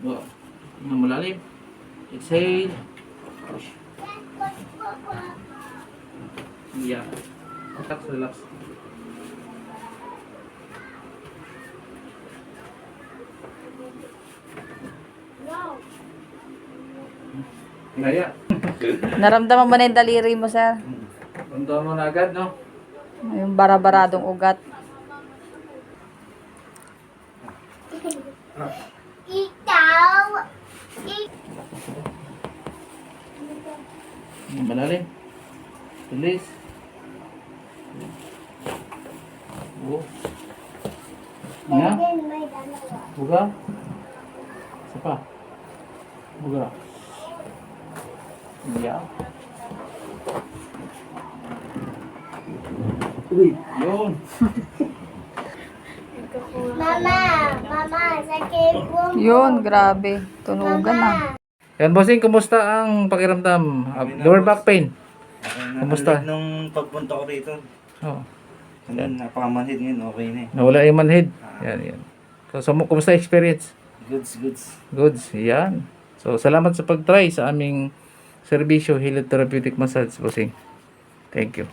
Wow. Tingnan mo lalim. Exhale. Yeah. Relax, relax. Gaya. Naramdaman mo na yung daliri mo, sir? Ramdaman mo na agad, no? Yung bara-baradong ugat. Ikaw. Malalim. Tulis. Oh. Nga. May dalawa. Buga. Isa pa. Buga. Yeah. Uy, yun. Mama, sakit po. Yun, grabe. Tunugan na. Yan, bossing, kumusta ang pakiramdam? Lower back pain? Kumusta? Ulit nung pagpunta ko rito. Oh. Kanina napakamanhid ngayon, okay na eh. Nawala yung manhead. Yan, yan. So, kumusta experience? Goods. Goods. Yan. So, salamat sa pag-try sa aming serbisyo, Hilot Therapeutic Massage, bossing. Thank you.